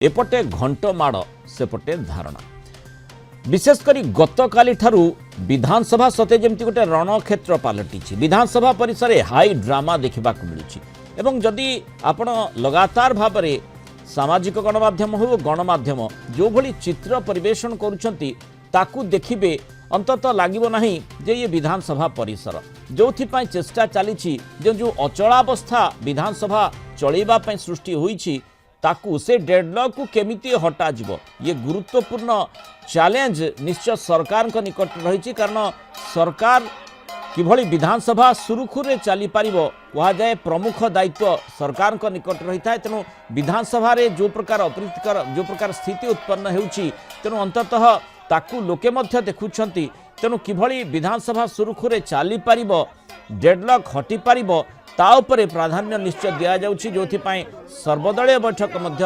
एपटे घंट माड़ सेपटे धारणा विशेषकर गतकाली ठारू विधानसभा सते जमती गोटे रणक्षेत्र पलटि विधानसभा परिसर हाई ड्रामा देखा मिलूँ एवं जदि आपण लगातार भाव में सामाजिक गणमाध्यम हो गणमाध्यम जो भली चित्र परिवेषण करुछंती ताकू देखिबे अंतत लागिबो नाही जे ये विधानसभा परिसर जो चेष्टा चली जो अचलावस्था विधानसभा चलैबा पई सृष्टि होईछि ताकू से डेडलॉक को केमिति हटा जिवो ये गुरुत्वपूर्ण चैलेंज निश्चय सरकार को निकट रही कारण सरकार किभली विधानसभा सुरुखुरे चली पारिबो कहा जाए प्रमुख दायित्व सरकार को निकट रही था तेणु विधानसभा रे जो प्रकार अप्रीतिकर जो प्रकार स्थिति उत्पन्न होउछि तेणु अंततः ताकू लोके मध्य देखुछंती तेणु किभली विधानसभा सुरुखुरे चली पारिबो डेडलॉक हटी पारिबो ता उपरे प्राधान्य निश्चय दिया जाउछि जोथिपाई सर्वदलीय बैठक मध्य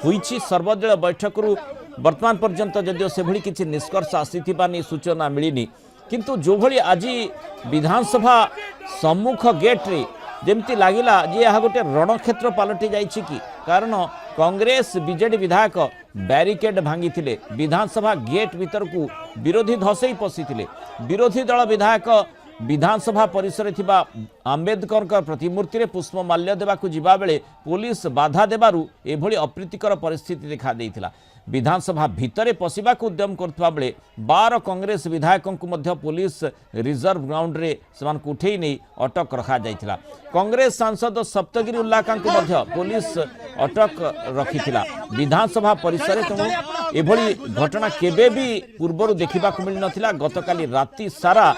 होईछि सर्वदलीय बैठकरू वर्तमान पर्यंत जदिओ से भली किछि निष्कर्ष आसीथिबा नि सूचना मिलिनी किंतु जो भली आज विधानसभा सम्मुख गेट रे जेमती लागिला जे यह गोटे रणक्षेत्र पलटि जाइछि कि कारण कांग्रेस बीजेडी विधायक बैरिकेड भांगी विधानसभा गेट भीतर को विरोधी धसई पशिथिले विरोधी दल विधायक विधानसभा परिसर थिबा आंबेडकर प्रतिमूर्ति रे पुष्पमाल्य देवाकू जिबा बेले पुलिस बाधा देबारु एभली अप्रीतिकर परिस्थिति देखा देइथिला विधानसभा भितरे पशिबाकू उद्यम करथबा बेले 12 कांग्रेस विधायकों को मध्य पुलिस रिजर्व ग्राउंड रे समान उठेई नहीं अटक रखा जाइथिला कांग्रेस सांसद सप्तगिरी उल्लाका को मध्य पुलिस अटक रखिथिला विधानसभा परिसर तेणु एभली घटना केबे भी पूर्वरु देखिबाकू मिल नथिला गतकाली राति सारा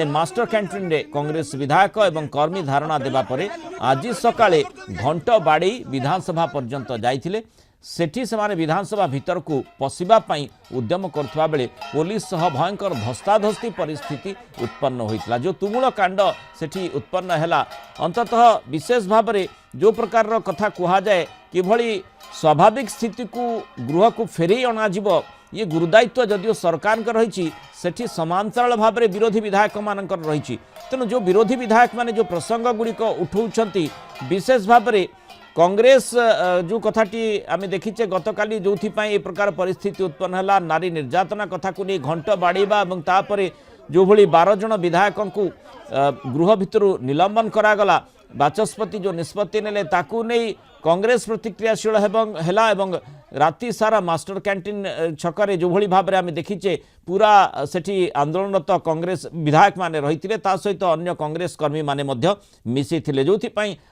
मास्टर कैंटीन रे कांग्रेस विधायक एवं कर्मी धारणा देबा परे आज सकाळे घंट बाड़ी विधानसभा पर्यंत जाइथिले सेठी से विधानसभा भीतर को पशिबा पई उद्यम करथबा बेले पुलिस सह भयंकर धस्ताधस्ती परिस्थिति उत्पन्न होइतला जो तुमुल कांड सेठी उत्पन्न हैला अंततः विशेष भाव में जो प्रकार कथा कहा जाए किभली स्वाभाविक स्थिति को गृह को फेरई अणाजिबो ये गुरुदायित्व जदिओ सरकार का रही सेठी समांतराल भाव में विरोधी विधायक मानकर रही तेणु जो विरोधी विधायक माने जो प्रसंग गुड़िक उठाउछंती विशेष भाव में कांग्रेस जो कथाटी आम देखीचे गतकाली जो ए प्रकार परिस्थिति उत्पन्न है नारी निर्यातना कथा को नहीं घंट बाड़ीबा और तापर जो भली 12 जन विधायकों को गृह भितर निलंबन करागला बाचस्पति जो निष्पत्ति नेले ताकू नहीं कांग्रेस प्रतिक्रियाशील हैला एवं राति सारा मास्टर कैंटीन छकरे जो भली भाव में आम देखीचे पूरा सेठी आंदोलनरत कांग्रेस विधायक माने रही ता सहित अन्य कांग्रेस कर्मी माने मध्य मिसी थिले जो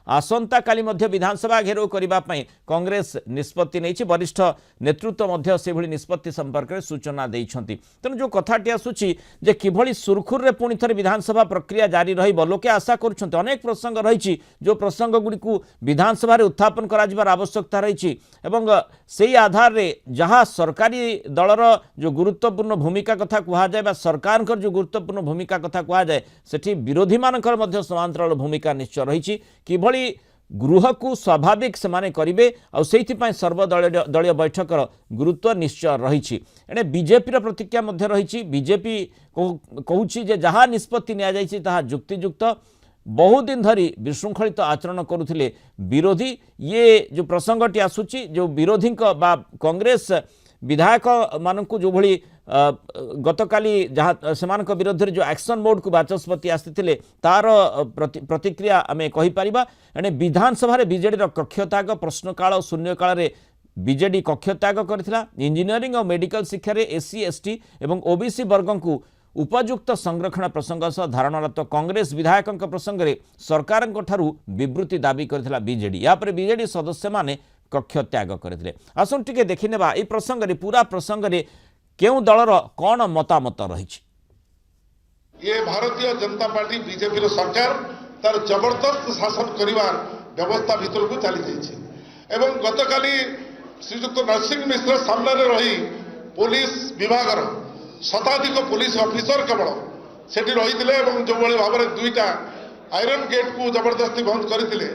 आसंता काली मध्य विधानसभा घेराव करने कांग्रेस निष्पत्ति नहीं वरिष्ठ नेतृत्व मध्य से भली निष्पत्ति संपर्क में सूचना देइछंती तेणु जो कथाटी आसुची जे किभली सुरखुर रे पुणी थरे विधानसभा प्रक्रिया जारी रहिबो लोके आशा करुछंती अनेक प्रसंग रही जो प्रसंग गुड़ी विधानसभा रे उत्थापन कराजिबार आवश्यकता रही एवं से आधार रे जहाँ सरकारी दलर जो गुरुत्वपूर्ण भूमिका कथा कहा जाए सरकार जो गुरुत्वपूर्ण भूमिका कथा कहा जाए सेठी विरोधी मानकर मध्य समांतराल भूमिका निश्चय रही किभली गृह को स्वाभाविक से करेंगे और से सर्वदलीय बैठकर गुरुत्व निश्चय रही एणे बीजेपी प्रतिक्रिया मध्य रही बीजेपी कहूँ जहाँ निष्पत्ति नि जुक्तियुक्त बहुत दिन धरी विशृंखलित आचरण करुथिले विरोधी ये जो प्रसंगटी आसुची जो विरोधी बा कांग्रेस विधायक मानक जो भली गतकाली जहाँ सेमान विरोध जो एक्शन मोड को बाचस्पति आसी तार प्रतिक्रिया आम कहीपर एणे विधानसभा बीजेडी कक्षत्याग प्रश्नकाल और शून्यकाल बीजेडी कक्षत्याग करथिला इंजीनियरिंग और मेडिकल शिक्षा रे एससी एसटी एवं ओबीसी वर्ग को उपयुक्त संरक्षण प्रसंग सह धारणारत कांग्रेस विधायकों प्रसंग में सरकार विवृत्ति दाबी करथिला बीजेडी यापर बीजेडी सदस्य माने कक्ष त्याग करथिले आसन टिके देखिनेबा ए प्रसंग रे पूरा प्रसंग रे केउ दलर कोन मतामत रही ये भारतीय जनता पार्टी बीजेपी सरकार तार जबरदस्त शासन करिवार व्यवस्था भीतर को चली जाइए एवं गतकाली श्रीजुक्त नरसिंह मिश्र सामने रही पुलिस विभाग शताधिक पुलिस ऑफिसर केवल सेठी रही जो भाव में 2टा आयरन गेट को जबरदस्ती बंद करते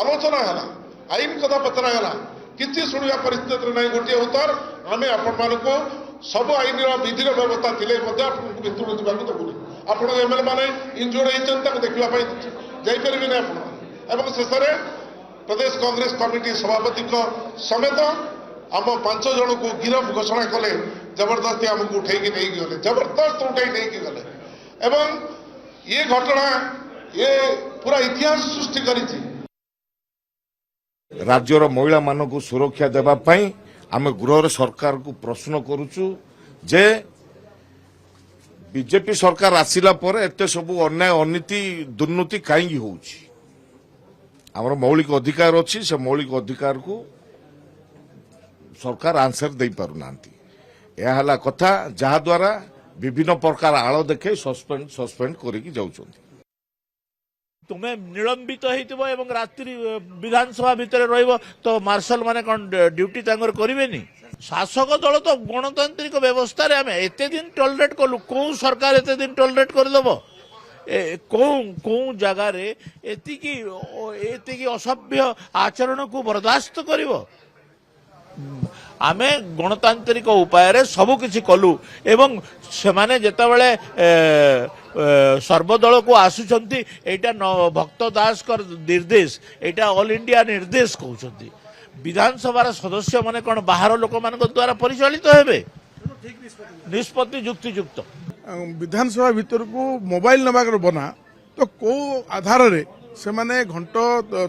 आलोचना है आईन कथा पचरागला किसी शुणा परिस्थिति ना गोटे उत्तर आम आपण को सब आईन विधि व्यवस्था थी भितर जावाक देवुनि आपण एमएलए मैंने इंजुर्ड होती देखापी जापरें आप शेष में प्रदेश कांग्रेस कमिटी सभापति समेत आम 5 जन को गिरफ घोषणा कले जबरदस्ती आमको उठे नहीं गले जबरदस्त उठे नहीं गले एवं ये घटना ये पूरा इतिहास सृष्टि करी राज्यर महिला मानक सुरक्षा देवाई आम गृह सरकार को प्रश्न करुचु जे बीजेपी सरकार आसिला पर एते सब अन्याय अनीति दुर्नीति कहीं होउछि आमर मौलिक अधिकार अच्छी से मौलिक अधिकार को सरकार आंसर दे पारुना यह कथा जहा द्वारा विभिन्न प्रकार आड़ देखे सस्पेंड करके जाउछन्ति तुम्हें निलंबित हो रात्रि विधानसभा भितर रहिबो तो मार्शल माने कौन ड्यूटी तांगर करेनि शासक दल तो गणतांत्रिक व्यवस्था रे आम एते दिन टॉलरेट कलु कौ सरकार एते दिन टॉलरेट करदेव कौ जगार एति असभ्य आचरण को बर्दास्त करिवो आमे गणतांत्रिक उपाय रे सब किछि कलु एवं सेमाने जेतेबेले सर्वदल को आसुचंती एटा भक्त दास कर निर्देश एटा ऑल इंडिया निर्देश कहउचंती विधानसभा सदस्य माने कोन बाहर लोक मान द्वारा परिचालित हेबे निष्पत्ति युक्तियुक्त विधानसभा भीतर को मोबाइल नबागर बना तो को आधार रे से माने घंट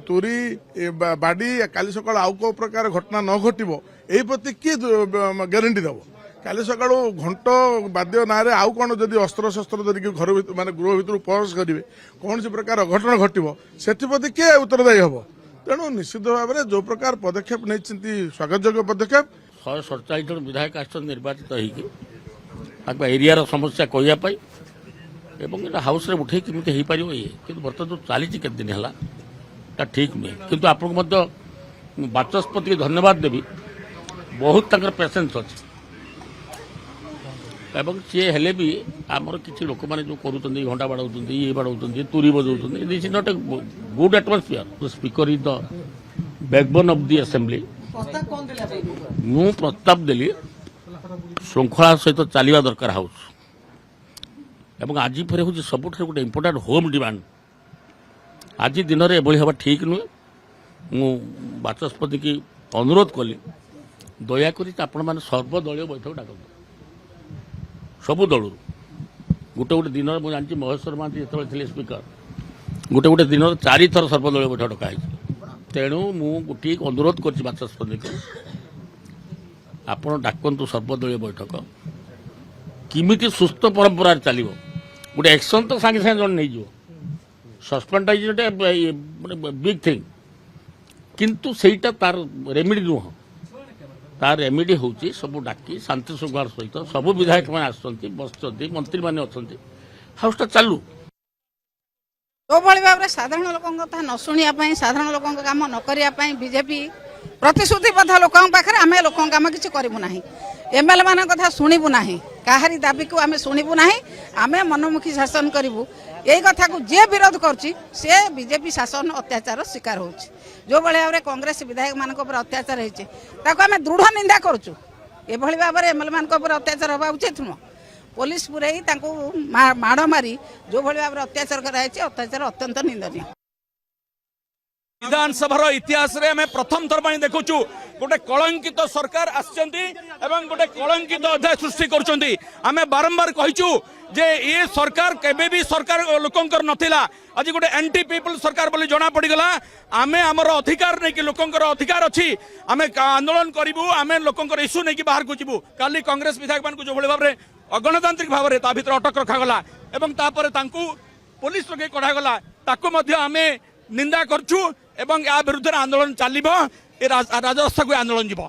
तुरी बाड़ी काली सकाळ आउ को प्रकार घटना न घटिबो एई प्रति के ग्यारंटी दबो काली सकाळ घंट बाद्य ना रे आउ कोन जदी अस्त्र शस्त्र धरिक घर माने गृह भीतर प्रवेश करिवे कौन से प्रकार घटना घटिबो सेति प्रति के उत्तरदायी हबो तेणु निश्चित भाव में जो प्रकार पदक्षेप नहीं स्वागत योग्य पदक्षेप 147 जन विधायक आसन निर्वाचित होकर एरिया समस्या कहवाई एवं हाउस रे उठे केमी हो पार ये कि बर्तमान जो चली केते दिन है ठीक नुहे किंतु आपको बाचस्पति धन्यवाद देवी बहुत पेसेंस अच्छे एवं सी हेले भी आमर किसी लोक मैंने जो करूँ घंटा बाड़ाऊँ ये बाड़ाऊँ तुरी बजाऊँ this is not a good atmosphere speaker is the backbone of the assembly मु प्रस्ताव देली श्रृंखला सहित चलवा दरकार हाउस एवं आज फेर हूँ सब गोटे इम्पोर्टाट होम डिमांड आज दिन में एभली हवा ठीक नुहे मु बाचस्पति की अनुरोध कली दयाकोरी आपण मैंने सर्वदलीय बैठक डाक सबु दल गोटे गोटे दिन में जानी महेश्वर महांती जो स्पीकर गोटे गोटे दिन 4 थर सर्वदलीय बैठक डकाई तेणु मु गोटे अनुरोध कर बाचस्पति को आपण डाकतु सर्वदलीय बैठक किमिति सुस्थ परंपरा चलो गोटे एक्शन तो सागे सागे जन नहीं सस्पेंड बिग थिंग किंतु सेटा तार रेमेडी नुह तार रेमेडी हूँ सब डाकी शांति श्रृंखला सहित सब विधायक मैंने आसुँच बसुँच मंत्री मैंने अच्छा हाउसटा चालू जो भाई भाव में साधारण लोकों कथा न शुणापी साधारण लोकों काम न करने बीजेपी प्रतिश्रुतिबद्ध लोकों पाखे आम लोकों काम किसी करूँ ना एमएलए मान कथा शुणु ना कहारी दाबी को आम शुणु ना आम मनमुखी शासन करूँ यही कथा को जे विरोध करुच्ची से बीजेपी शासन अत्याचार शिकार हो जो भाव में कांग्रेस विधायक मान अत्याचार होती दृढ़ निंदा करुचु एभली भाव में एमएलए मान अत्याचार हवा उचित नुह पुलिस पूरे माड़ मारी जो भाई भाव में अत्याचार कराई अत्याचार अत्यंत निंदनीय विधानसभा इतिहास रे हमें प्रथम थर पर देखु गोटे कलंकित सरकार आसचंती एवं गोटे कलंकित अध्याय सृष्टि करुचंती आमे बारंबार कहिचु जे ये सरकार केबे भी सरकार लोकंकर नथिला आज गोटे एंटी पीपल सरकार बोली जना पड़ी गला आमे हमर अधिकार नै कि लोकंकर अधिकार अछि आमे आंदोलन करिवु आमे लोकंकर इश्यू नै कि बाहर को जिवु काली कांग्रेस विधायक मान को जो भले भाव रे अगणतांत्रिक भाव रे ता भीतर अटक रखा गला एवं तापर तांकू पुलिस लगे कढा गला ताको मध्य आमे निंदा करछु एवं या विरुद्ध आंदोलन चलिबो ए राजरास्ता को आंदोलन जीव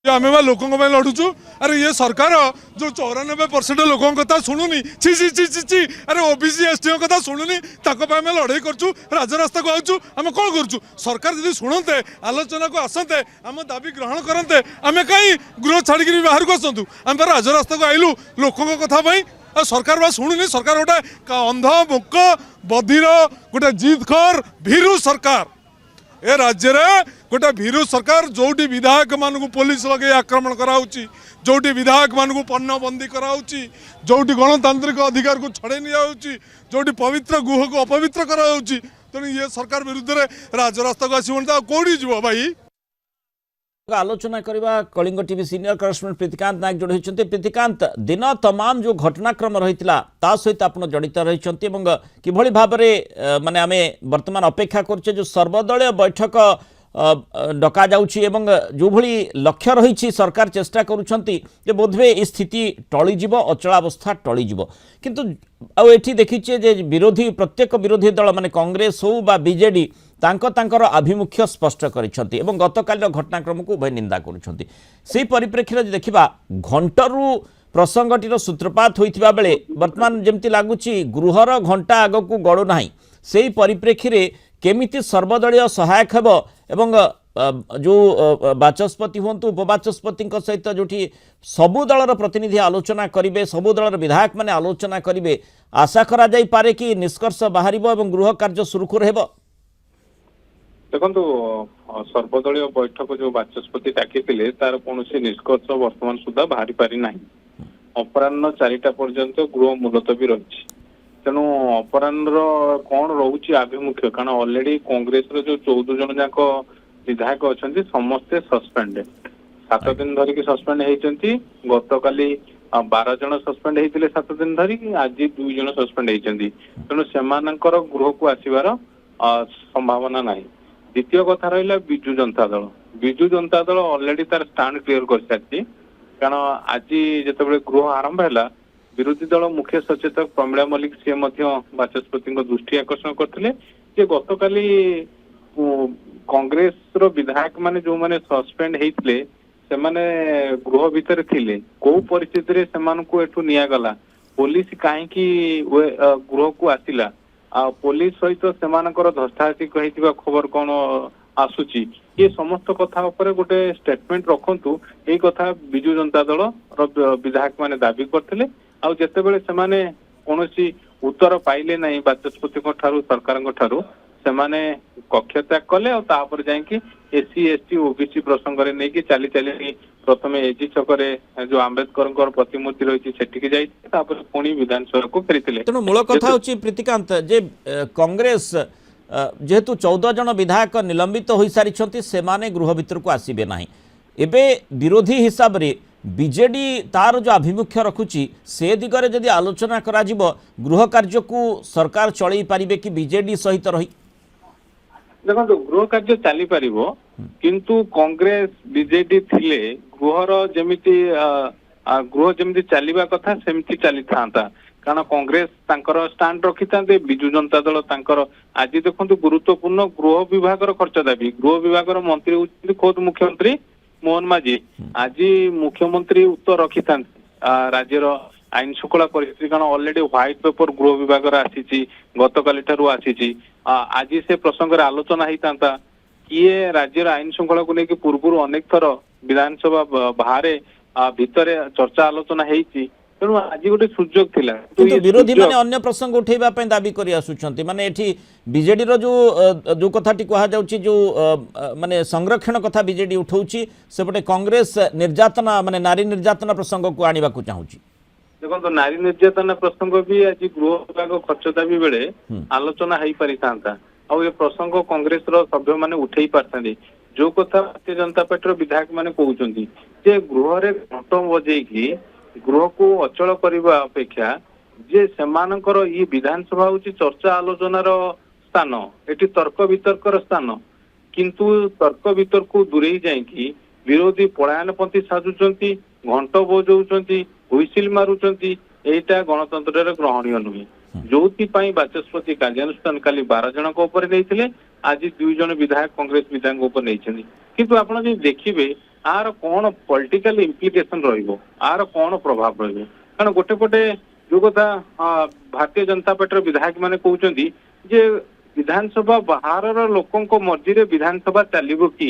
आम लोकों लड़ुचु अरे ये सरकार जो 94% लोकों कथा शुणुनी ची ची ची ची ची अरे ओबीसी एसटी कथा शुणुनी आम लड़ाई करूँ राजरास्ता को आउचु आम कौन करूँ सरकार जब शुणते आलोचना को आसते आम दाबी ग्रहण करते आम कहीं गृह छाड़ी बाहर को आसतु आम राजरास्ता को आइलु लोकों कथा सरकार बा शुणुनी सरकार गोटे अंध मुक बधिर गोटे जिदखोर भीरु सरकार ए राज्य रे गोटे भीरु सरकार जोटी विधायक मान पुलिस लगे आक्रमण कराउची जोटी विधायक मान पन्नबंदी कराउची जोटी गणतांत्रिक अधिकार को छड़े नि जोटी पवित्र गुह को अपवित्र कराउची तेणु ये सरकार विरुद्ध रे राजरास्ता को आसो कौड़ी जीव भाई आलोचना करवा Kalinga TV senior correspondent Pritikant Nayak जोड़ी होती। प्रीतिकांत, दिन तमाम जो घटनाक्रम रही सहित आप जड़ित रही किभली भाव में माने आमे वर्तमान अपेक्षा करछे जो सर्वदलीय बैठक डका जाउछि एवं जो भली लक्ष्य रही सरकार चेष्टा करुछंती जे बोधवे ए स्थिति टळीजिव अचलावस्था टळीजिव किंतु एठी देखिछे जे विरोधी प्रत्येक विरोधी दल माने कांग्रेस हो बा बीजेडी तांकर आभिमुख्य स्पष्ट करिछंती एवं गतकाल घटनाक्रम को उभय निंदा करुछंती। सेही परिप्रेक्षी देखिबा घंटरू प्रसंगटीर सूत्रपात होइथिबा बेले वर्तमान जेमति लागुछि गृहर घंटा आगकू गड़ु नाही। सेही परिप्रेक्षी रे केमिति सर्वदलीय सहायक हेब एवं जो बाचस्पति हूँ उपबाचस्पति सहित जो सबु दलर प्रतिनिधि आलोचना करेंगे सबु दलर विधायक मैंने आलोचना करेंगे आशा करा जाई पारे कि निष्कर्ष बाहर एवं गृह कार्य सुरखुर हेब। देखो सर्वदलीय बैठक जो बाचस्पति डाकी तार कौन निष्कर्ष वर्तमान सुधा बाहरी पारि ना। अपराह्न 4टा पर्यंत गृह मुलतवी रही तेणु अपराह्न कौन रोचे आभिमुख्य कारण ऑलरेडी कांग्रेस जो 14 जन जाक विधायक अच्छा समस्ते सस्पेंड 7 दिन धरिकी सस्पेंड होती। गत काली 12 जन सस्पेंड होते 7 दिन धरिकी आज 2 जन सस्पेंड होती तेणु से गृह को आसबार संभावना ना। द्वितीय कथा रहा विजु जनता दल ऑलरेडी तार स्टांड क्लियर कर सारी कारण आज जिते गृह आरंभ है विरोधी दल मुख्य सचेतक प्रमीला मल्लिक सी बाचस्पति दृष्टि आकर्षण करते गत काली कांग्रेस विधायक माने जो माने सस्पेंड होते से माने गृह भितर थिले को परिस्थिति रे सेमान को एठू निया गला पुलिस कहीं गृह को आसिला पुलिस सहित सेमानकर धस्ताहाती कहिथिबा खबर कौन आसुची ये समस्त कथा उपरे गोटे स्टेटमेंट रखंतु ए कथा बिजु जनता दल विधायक माने दाबी करथिले आ जेते बेले सेमाने कोनोसी उत्तर पाइले नहीं बाचस्पति को ठारू सरकार को ठारू सेमाने कक्ष त्याग कले और तापर जाई कि एससी एसटी ओबीसी प्रसंग रे नै कि चली चली प्रथमे एजी छकरे जो आंबेडकर प्रतिमूर्ति रही सेठी जाई तापर पुणी विधानसभा को फेरिथिले। तेणु मूल कथा होची प्रीतिकांत जे कांग्रेस जेहेतु 14 जन विधायक निलंबित हो सारी सेमाने गृह भितर को आसीबे नाही एबे विरोधी हिसाब रे बीजेडी तार जो आभिमुख्य रखुची से दिगरे जदि आलोचना करा जिवो गृह कार्य को सरकार चलई पारिबे कि बीजेडी सहित रही। देखो गृह कार्य चली पार किंतु कांग्रेस बीजेडी थिले गृहर जमिति गृह जमिति चलवा कथा सेमती चली था कारण कांग्रेस तांकर स्टांड रखी था बिजु जनता दल तांकर आज देखो गुरुत्वपूर्ण गृह विभाग खर्च दाबी गृह विभाग मंत्री होती खुद मुख्यमंत्री मोहन माझी आज मुख्यमंत्री उत्तर रखी था राज्यर आईन श्रृंखला परिस्थिति कारण ऑलरेडी व्हाइट पेपर गृह विभाग आसी गत काली ठारू आसी आज से प्रसंग रे आलोचना होता किए राज्यर आईन श्रृंखला को लेकिन पूर्व अनेक थर विधानसभा बाहर भितर चर्चा आलोचना होती तेणु आज गोटे सुजोग थिला किंतु विरोधी माने अन्य प्रसंग उठेबा पय दाबी करि आसुछंती माने एठी बीजेडी रो जो कथाटी कहा जाउची जो माने संरक्षण कथा बीजेडी उठाउची सेपटे कांग्रेस निर्यातना माने नारी निर्यातना प्रसंग को आनिबा को चाहूची। देखो नारी निर्यातना प्रसंग भी आज गृह विभाग खर्च दाबी बेले आलोचना हो पारि थांता आ ये प्रसंग कांग्रेस रो सभ्य माने उठेई पारथांदी जो कथा भारतीय जनता पार्टी विधायक माने कहउचंती जे गृह रे घंट बजेकी गृह को अचल करने अपेक्षा जे सेमानकर ये विधानसभा होची चर्चा आलोचनार स्थान एटी तर्क वितर्कर स्थान किंतु तर्क वितर्क दूरे जाइकी विरोधी पलायनपंथी साजुचंती घंट बजाउचंती हुइसिल मारुचंती एटा गणतंत्र ग्रहणीय नुहे जो बाचस्पति कार्यानुष्ठान काली 12 जन नहीं आज 2 जन विधायक कांग्रेस विधायक नहीं किंतु आपन जो देखिए आर कौन पॉलिटिकल इम्प्लिकेशन रहिबो आर कौन प्रभाव रहिबो कारण गोटे पटे जो कथा भारतीय जनता पार्टी विधायक माने कहउचंदी जे विधानसभा बाहर लोकों को मर्जी रे विधानसभा चलिबो कि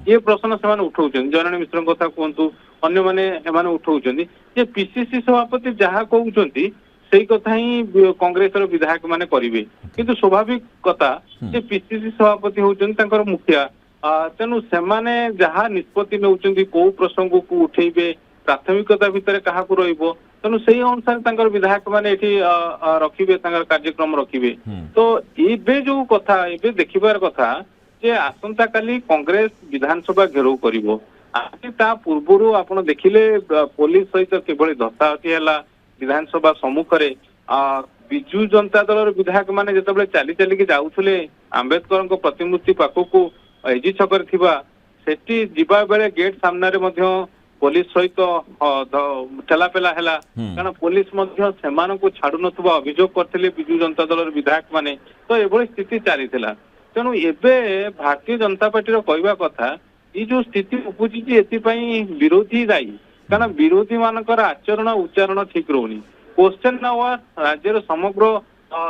ये प्रश्न से उठाउचंदी जननी मिश्र कथा कहंतु अन्य माने एमाने उठाउचंदी जे पीसीसी सभापति जहा कहउचंदी सेही कथा ही कांग्रेस विधायक माने करिवे किंतु स्वाभाविक कथा जे पीसीसी सभापति होउचंदी तांकर मुखिया तेणु सेमाने जहाँ निष्पत्ति नौचंदी को प्रसंग को उठेबे प्राथमिकता भितर क्या रहिबो तेणु से अनुसार विधायक माने एठी रखिबे कार्यक्रम रखिबे तो एबे जो कथा एबे देखिबार कथा जे आसंता काली कांग्रेस विधानसभा घेराव करिवो ଆଜି ତା ପୂର୍ବରୁ ଆପଣ ଦେଖିଲେ ପୋଲିସ ସହିତ କିଭଳି ଧସ୍ତାଧସ୍ତି ହେଲା ବିଧାନସଭା ସମ୍ମୁଖରେ। ବିଜୁ ଜନତା ଦଳର ବିଧାୟକ ମାନେ ଯେତେବେଳେ ଚାଲି ଚାଲିକି ଯାଉଥିଲେ ଆମ୍ବେଦକରଙ୍କ ପ୍ରତିମୂର୍ତ୍ତି ପାଖକୁ ଏଜି ଛକରେ ଥିବା, ସେଠି ଯିବା ବେଳେ ଗେଟ୍ ସାମ୍ନାରେ ମଧ୍ୟ ପୋଲିସ ସହିତ ଠେଲାପେଲା ହେଲା, କାରଣ ପୋଲିସ ମଧ୍ୟ ସେମାନଙ୍କୁ ଛାଡୁ ନଥିବା ଅଭିଯୋଗ କରିଥିଲେ ବିଜୁ ଜନତା ଦଳର ବିଧାୟକ ମାନେ। ତ ଏଭଳି ସ୍ଥିତି ଚାଲିଥିଲା। ତେଣୁ ଏବେ ଭାରତୀୟ ଜନତା ପାର୍ଟିର କହିବା କଥା, ଏଇ ଯୋଉ ସ୍ଥିତି ଉପୁଜିଛି ଏଥିପାଇଁ ବିରୋଧୀ ଦାୟୀ, କାରଣ ବିରୋଧୀ ମାନଙ୍କର ଆଚରଣ ଉଚ୍ଚାରଣ ଠିକ ରହୁନି। କ୍ୱେଶ୍ଚନ ଆୱାର ରାଜ୍ୟର ସମଗ୍ର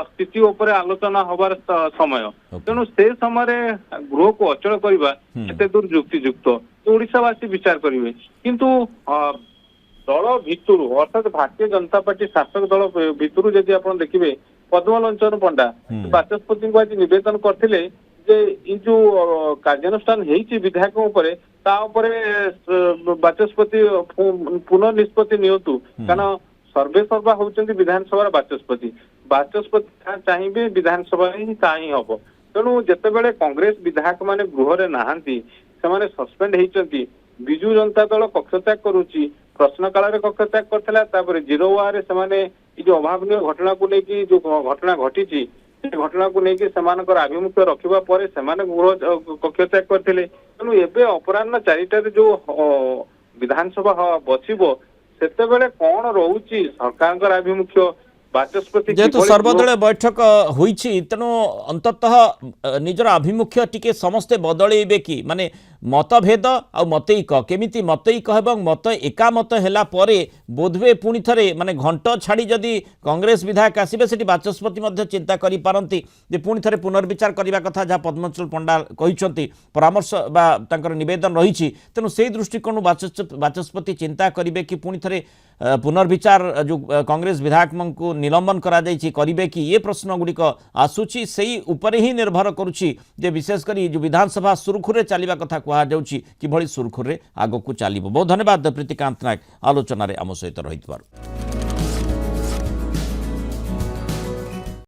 ସ୍ଥିତି ଉପରେ ଆଲୋଚନା ହବାର ସମୟ, ତେଣୁ ସେ ସମୟରେ ଗୃହକୁ ଅଚଳ କରିବା କେତେ ଦୂର ଯୁକ୍ତିଯୁକ୍ତ ଓଡିଶାବାସୀ ବିଚାର କରିବେ। କିନ୍ତୁ ଦଳ ଭିତରୁ ଅର୍ଥାତ୍ ଭାରତୀୟ ଜନତା ପାର୍ଟି ଶାସକ ଦଳ ଭିତରୁ ଯଦି ଆପଣ ଦେଖିବେ, ପଦ୍ମଲୋଚନ ପଣ୍ଡା ବାଚସ୍ପତିଙ୍କୁ ଆଜି ନିବେଦନ କରିଥିଲେ ଯେ ଏଇ ଯୋଉ କାର୍ଯ୍ୟାନୁଷ୍ଠାନ ହେଇଛି ବିଧାୟକ ଉପରେ, ତା ଉପରେ ବାଚସ୍ପତି ପୁନଃ ନିଷ୍ପତ୍ତି ନିଅନ୍ତୁ, କାରଣ ସର୍ବେ ସର୍ବା ହଉଛନ୍ତି ବିଧାନସଭାର ବାଚସ୍ପତି। ବାଚସ୍ପତି ଯାହା ଚାହିଁବେ ବିଧାନସଭା ହିଁ ତାହା ହିଁ ହବ। ତେଣୁ ଯେତେବେଳେ କଂଗ୍ରେସ ବିଧାୟକ ମାନେ ଗୃହରେ ନାହାନ୍ତି, ସେମାନେ ସସ୍ପେଣ୍ଡ ହେଇଛନ୍ତି, ବିଜୁ ଜନତା ଦଳ କକ୍ଷତ୍ୟାଗ କରୁଛି, ପ୍ରଶ୍ନକାଳରେ କକ୍ଷତ୍ୟାଗ କରିଥିଲା, ତାପରେ 0 ସେମାନେ ଏଇ ଯୋଉ ଅଭାବନୀୟ ଘଟଣାକୁ ନେଇକି ଯୋଉ ଘଟଣା ଘଟିଛି ସେ ଘଟଣାକୁ ନେଇକି ସେମାନଙ୍କର ଆଭିମୁଖ୍ୟ ରଖିବା ପରେ ସେମାନେ ଗୃହ କକ୍ଷତ୍ୟାଗ କରିଥିଲେ। ତେଣୁ ଏବେ ଅପରାହ୍ନ 4ଟାରେ ଯୋଉ ବିଧାନସଭା ବସିବ, ସେତେବେଳେ କଣ ରହୁଛି ସରକାରଙ୍କର ଆଭିମୁଖ୍ୟ, ବାଚସ୍ପତି যেহেতু সর্বদলীয় বৈঠক হয়েছি, তেণু অন্ততঃ নিজের আভিমুখ্য টিকে সমস্তে বদলাইবে কি, মানে মতভেদ আর মতৈক কেমিতি মতৈক এবং মত একামত হেলা পরে বোধহুয়ে পুনি থরে মানে ঘণ্ট ছাড়ি যদি কংগ্রেস বিধায়ক আসবে সেটি বাচস্পতি মধ্যে চিন্তা করে পারନ୍ତି যে পুনি থরে পুনর্বিচার করা কথা, যা পদ্মলোচন পণ্ডা কহিছন্তি পরামর্শ বা তাঙ্কর নিবেদন রয়েছে। তেণু সেই দৃষ্টিকোণ বাচস্পতি চিন্তা করবে কি পুনি থরে পুনর্বিচার যে কংগ্রেস বিধায়ক নিলম্বন করা যাইছি করবে কি, এ প্রশ্নগুড়িক আসুচি, সেই উপরে হি নির্ভর করুছি যে বিশেষ করে যে বিধানসভা সুরখুরে চালিবা কথা কুহযাଉଛି কিভাবে সুরখুরে আগকু চালিব। বহুত ধন্যবাদ প্রীতিকান্ত নায়ক আলোচনার আম সহিত রহিথিবারু।